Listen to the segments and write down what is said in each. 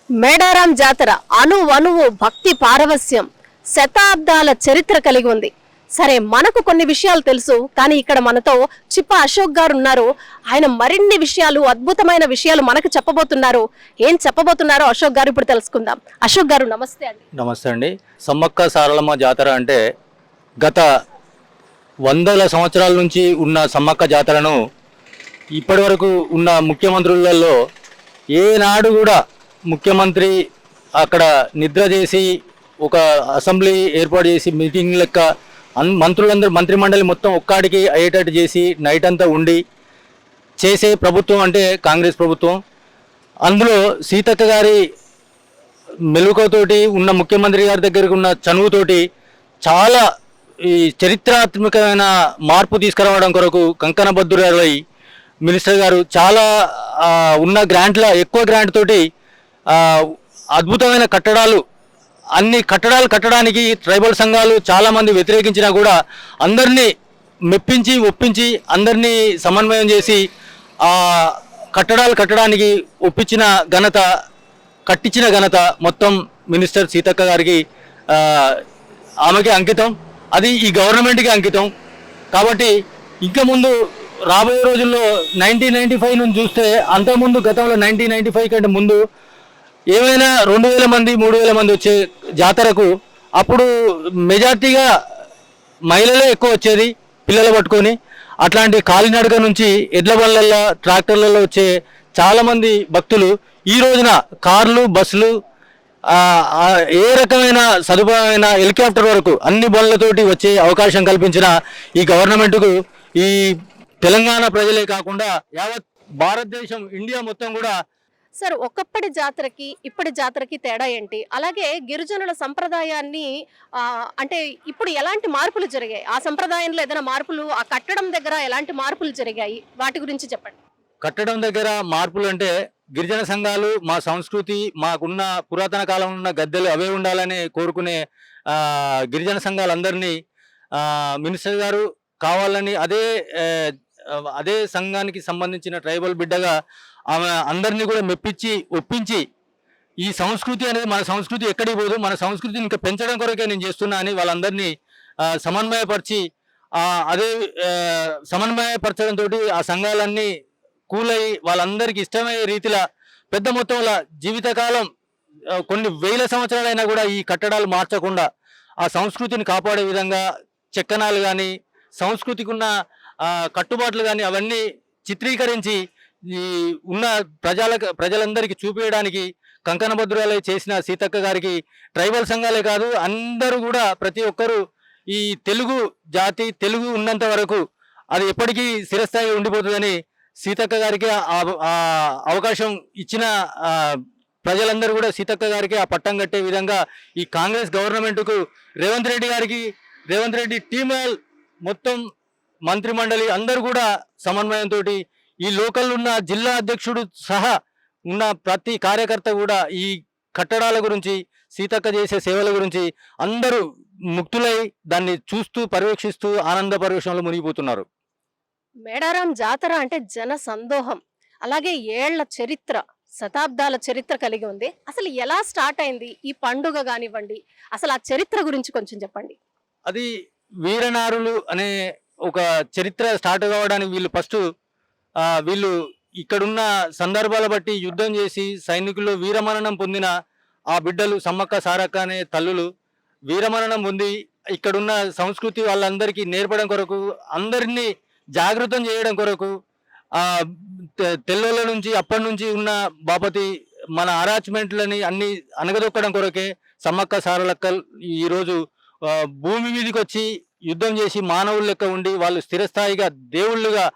మేడారం జాతర అణువణువు భక్తి పారవస్యం శతాబ్దాల చరిత్ర కలిగి ఉంది. సరే, మనకు కొన్ని విషయాలు తెలుసు, కానీ ఇక్కడ మనతో చిప్ప అశోక్ గారు ఉన్నారు. ఆయన మరిన్ని విషయాలు, అద్భుతమైన విషయాలు మనకు చెప్పబోతున్నారు. ఏం చెప్పబోతున్నారో అశోక్ గారు ఇప్పుడు తెలుసుకుందాం. అశోక్ గారు నమస్తే అండి. నమస్తే అండి. సమ్మక్క సారలమ్మ జాతర అంటే గత వందల సంవత్సరాల నుంచి ఉన్న సమ్మక్క జాతరను ఇప్పటి వరకు ఉన్న ముఖ్యమంత్రులలో ఏనాడు కూడా ముఖ్యమంత్రి అక్కడ నిద్ర చేసి ఒక అసెంబ్లీ ఏర్పాటు చేసి మీటింగ్ లెక్క మంత్రులందరూ మంత్రిమండలి మొత్తం ఒక్కడికి అయ్యేటట్టు చేసి నైట్ అంతా ఉండి చేసే ప్రభుత్వం అంటే కాంగ్రెస్ ప్రభుత్వం. అందులో సీతక్క గారి మెలుకతోటి ఉన్న ముఖ్యమంత్రి గారి దగ్గరకు ఉన్న చనువుతోటి చాలా ఈ చరిత్రాత్మకమైన మార్పు తీసుకురావడం కొరకు కంకణబద్ధులై మినిస్టర్ గారు చాలా ఉన్న గ్రాంట్ల ఎక్కువ గ్రాంట్ తోటి అద్భుతమైన అన్ని కట్టడాలు కట్టడానికి ట్రైబల్ సంఘాలు చాలామంది వ్యతిరేకించినా కూడా అందరినీ మెప్పించి ఒప్పించి అందరినీ సమన్వయం చేసి కట్టడాలు కట్టడానికి కట్టించిన ఘనత మొత్తం మినిస్టర్ సీతక్క గారికి ఆమెకి అంకితం. అది ఈ గవర్నమెంట్కి అంకితం. కాబట్టి ఇంకా ముందు రాబోయే రోజుల్లో 1995 నుంచి చూస్తే అంతకుముందు గతంలో 1995 కంటే ముందు ఏమైనా 2000 మంది 3000 మంది వచ్చే జాతరకు అప్పుడు మెజార్టీగా మహిళలే ఎక్కువ వచ్చేది పిల్లలు పట్టుకొని. అట్లాంటి కాలినడక నుంచి ఎడ్ల బండ్లలో ట్రాక్టర్లలో వచ్చే చాలామంది భక్తులు ఈ రోజున కార్లు బస్సులు ఏ రకమైన సదుపాయమైన హెలికాప్టర్ వరకు అన్ని బండ్లతోటి వచ్చే అవకాశం కల్పించిన ఈ గవర్నమెంట్కు ఈ తెలంగాణ ప్రజలే కాకుండా యావత్ భారతదేశం ఇండియా మొత్తం కూడా. సార్, ఒకప్పటి జాతరకి ఇప్పటి జాతరకి తేడా ఏంటి? అలాగే గిరిజనుల సంప్రదాయాన్ని అంటే ఇప్పుడు ఎలాంటి మార్పులు జరిగాయి? ఆ సంప్రదాయంలో ఏదైనా మార్పులు, ఆ కట్టడం దగ్గర ఎలాంటి మార్పులు జరిగాయి? వాటి గురించి చెప్పండి. కట్టడం దగ్గర మార్పులు అంటే గిరిజన సంఘాలు మా సంస్కృతి మాకున్న పురాతన కాలం ఉన్న గద్దెలు అవే ఉండాలని కోరుకునే గిరిజన సంఘాలందరినీ మినిస్టర్ గారు కావాలని అదే సంఘానికి సంబంధించిన ట్రైబల్ బిడ్డగా ఆమె అందరినీ కూడా మెప్పించి ఒప్పించి ఈ సంస్కృతి అనేది మన సంస్కృతి ఎక్కడికి పోదు, మన సంస్కృతిని ఇంకా పెంచడం కొరకే నేను చేస్తున్నా అని వాళ్ళందరినీ సమన్వయపరిచి సమన్వయపరచడంతో ఆ సంఘాలన్నీ కూలయి వాళ్ళందరికీ ఇష్టమయ్యే రీతిలో పెద్ద మొత్తంలో జీవితకాలం కొన్ని వేల సంవత్సరాలైనా కూడా ఈ కట్టడాలు మార్చకుండా ఆ సంస్కృతిని కాపాడే విధంగా చెక్కనాలు కానీ సంస్కృతికి ఉన్న కట్టుబాట్లు కానీ అవన్నీ చిత్రీకరించి ఈ ఉన్న ప్రజలందరికీ చూపించడానికి కంకణబద్ధురాలై చేసిన సీతక్క గారికి ట్రైబల్ సంఘాలే కాదు అందరూ కూడా ప్రతి ఒక్కరూ ఈ తెలుగు జాతి తెలుగు ఉన్నంత వరకు అది ఎప్పటికీ స్థిరస్థాయి ఉండిపోతుందని సీతక్క గారికి అవకాశం ఇచ్చిన ప్రజలందరూ కూడా సీతక్క గారికి ఆ పట్టం కట్టే విధంగా ఈ కాంగ్రెస్ గవర్నమెంట్కు రేవంత్ రెడ్డి టీమ్ మొత్తం మంత్రిమండలి అందరూ కూడా సమన్వయంతో ఈ లోకల్ ఉన్న జిల్లా అధ్యక్షుడు సహా ఉన్న ప్రతి కార్యకర్త కూడా ఈ కట్టడాల గురించి సీతక్క చేసే సేవల గురించి అందరూ ముక్తులై దాన్ని చూస్తూ పర్యవేక్షిస్తూ ఆనంద పర్యవేక్షణలో మునిగిపోతున్నారు. మేడారం జాతర అంటే జన సందోహం, అలాగే ఏళ్ల చరిత్ర, శతాబ్దాల చరిత్ర కలిగి ఉంది. అసలు ఎలా స్టార్ట్ అయింది ఈ పండుగ కానివ్వండి, అసలు ఆ చరిత్ర గురించి కొంచెం చెప్పండి. అది వీరనారులు అనే ఒక చరిత్ర స్టార్ట్ కావడానికి వీళ్ళు ఇక్కడున్న సందర్భాల బట్టి యుద్ధం చేసి సైనికుల్లో వీరమరణం పొందిన ఆ బిడ్డలు సమ్మక్క సారక్క అనే తల్లులు వీరమరణం పొంది ఇక్కడున్న సంస్కృతి వాళ్ళందరికీ నేర్పడం కొరకు అందరినీ జాగృతం చేయడం కొరకు తెల్లోళ్ళ నుంచి అప్పటి నుంచి ఉన్న బాపతి మన అరాచ్మెంట్లని అన్ని అనగదొక్కడం కొరకే సమ్మక్క సారలక్క ఈరోజు భూమి మీదకి వచ్చి యుద్ధం చేసి మానవుల లెక్క ఉండి వాళ్ళు స్థిరస్థాయిగా దేవుళ్ళుగా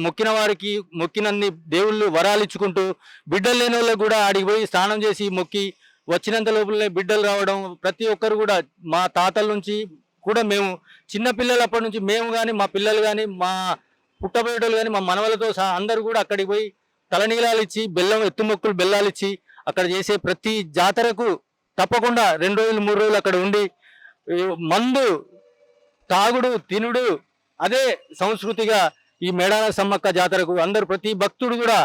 మొక్కిన వారికి మొక్కినన్ని దేవుళ్ళు వరాలిచ్చుకుంటూ బిడ్డలు లేని వాళ్ళకు కూడా ఆడికి పోయి స్నానం చేసి మొక్కి వచ్చినంత లోపలనే బిడ్డలు రావడం. ప్రతి ఒక్కరు కూడా మా తాతల నుంచి కూడా మేము చిన్నపిల్లలు అప్పటి నుంచి మేము కానీ మా పిల్లలు కానీ మా పుట్టబోయేటోళ్ళు కానీ మా మనవలతో సహా అందరూ కూడా అక్కడికి పోయి తలనీలాలు ఇచ్చి ఎత్తుమొక్కులు బెల్లాలు ఇచ్చి అక్కడ చేసే ప్రతి జాతరకు తప్పకుండా 2 రోజులు 3 రోజులు అక్కడ ఉండి మందు తాగుడు తినుడు అదే సంస్కృతిగా ఈ మేడారం సమ్మక్క జాతరకు అందరూ ప్రతి భక్తుడు కూడా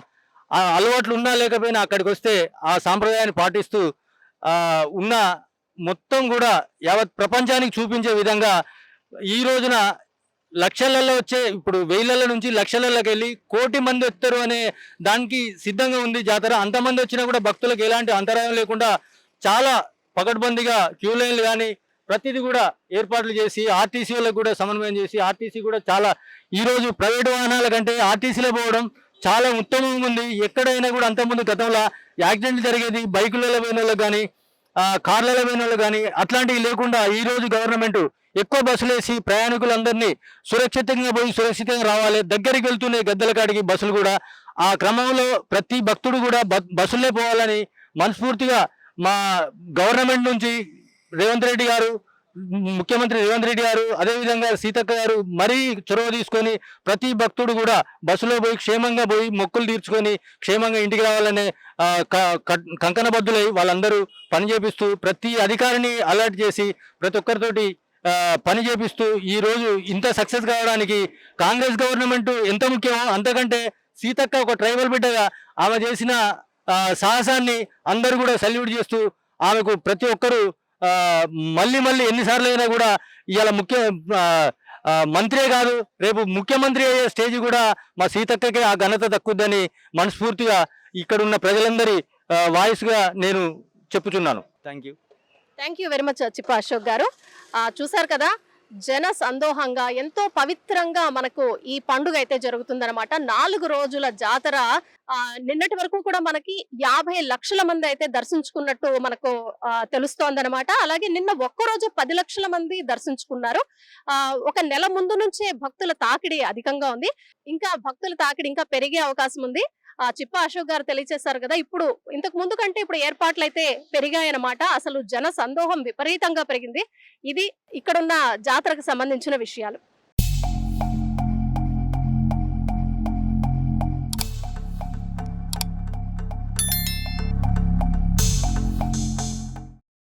ఆ అలవాట్లు ఉన్నా లేకపోయినా అక్కడికి వస్తే ఆ సాంప్రదాయాన్ని పాటిస్తూ ఉన్న మొత్తం కూడా యావత్ ప్రపంచానికి చూపించే విధంగా ఈ రోజున లక్షలలో వచ్చే ఇప్పుడు వేలల నుంచి లక్షలలోకి వెళ్ళి కోటి మంది వస్తారు అనే దానికి సిద్ధంగా ఉంది జాతర. అంతమంది వచ్చినా కూడా భక్తులకు ఎలాంటి అంతరాయం లేకుండా చాలా పకడ్బందీగా క్యూ లైన్లు కానీ ప్రతిదీ కూడా ఏర్పాట్లు చేసి ఆర్టీసీ వాళ్ళకు కూడా సమన్వయం చేసి ఆర్టీసీ కూడా చాలా ఈరోజు ప్రైవేట్ వాహనాల కంటే ఆర్టీసీలో పోవడం చాలా ఉత్తమంగా ఉంది. ఎక్కడైనా కూడా అంతకుముందు గతంలో యాక్సిడెంట్లు జరిగేది బైకులలో పోయిన వాళ్ళకి కానీ కార్లలో పోయిన వాళ్ళు కానీ అట్లాంటివి లేకుండా ఈ రోజు గవర్నమెంట్ ఎక్కువ బస్సులు వేసి ప్రయాణికులందరినీ సురక్షితంగా పోయి సురక్షితంగా రావాలి. దగ్గరికి వెళ్తున్నాయి గద్దెల కాడికి బస్సులు కూడా. ఆ క్రమంలో ప్రతి భక్తుడు కూడా బస్సులే పోవాలని మనస్ఫూర్తిగా మా గవర్నమెంట్ నుంచి రేవంత్ రెడ్డి గారు, ముఖ్యమంత్రి రేవంత్ రెడ్డి గారు, అదేవిధంగా సీతక్క గారు మరీ చొరవ తీసుకొని ప్రతి భక్తుడు కూడా బస్సులో పోయి క్షేమంగా పోయి మొక్కులు తీర్చుకొని క్షేమంగా ఇంటికి రావాలనే కంకణబద్దులై వాళ్ళందరూ పని చేపిస్తూ ప్రతి అధికారిని అలర్ట్ చేసి ప్రతి ఒక్కరితోటి పని చేపిస్తూ ఈ రోజు ఇంత సక్సెస్ కావడానికి కాంగ్రెస్ గవర్నమెంట్ ఎంత ముఖ్యమో అంతకంటే సీతక్క ఒక ట్రైబల్ బిడ్డగా ఆమె చేసిన సాహసాన్ని అందరూ కూడా సల్యూట్ చేస్తూ ఆమెకు ప్రతి ఒక్కరూ మళ్ళీ మళ్ళీ ఎన్నిసార్లు అయినా కూడా ఇవాళ మంత్రే కాదు రేపు ముఖ్యమంత్రి అయ్యే స్టేజ్ కూడా మా సీతక్కకే ఆ ఘనత దక్కుద్దని మనస్ఫూర్తిగా ఇక్కడున్న ప్రజలందరి వాయిస్గా నేను చెప్పుచున్నాను. థ్యాంక్ యూ వెరీ మచ్ చిప్ప అశోక్ గారు. చూసారు కదా, జన సందోహంగా ఎంతో పవిత్రంగా మనకు ఈ పండుగ అయితే జరుగుతుందన్నమాట. 4 రోజుల జాతర. నిన్నటి వరకు కూడా మనకి 50 లక్షల మంది అయితే దర్శించుకున్నట్టు మనకు తెలుస్తోందన్నమాట. అలాగే నిన్న ఒక్కరోజు 10 లక్షల మంది దర్శించుకున్నారు. ఒక నెల ముందు నుంచే భక్తుల తాకిడి అధికంగా ఉంది. ఇంకా భక్తుల తాకిడి ఇంకా పెరిగే అవకాశం ఉంది. చిప్ప అశోక్ గారు తెలియజేశారు కదా, ఇప్పుడు ఇంతకు ముందు కంటే ఇప్పుడు ఏర్పాట్లు అయితే పెరిగాయన్నమాట. అసలు జన సందోహం విపరీతంగా పెరిగింది. ఇది ఇక్కడున్న జాతరకు సంబంధించిన విషయాలు.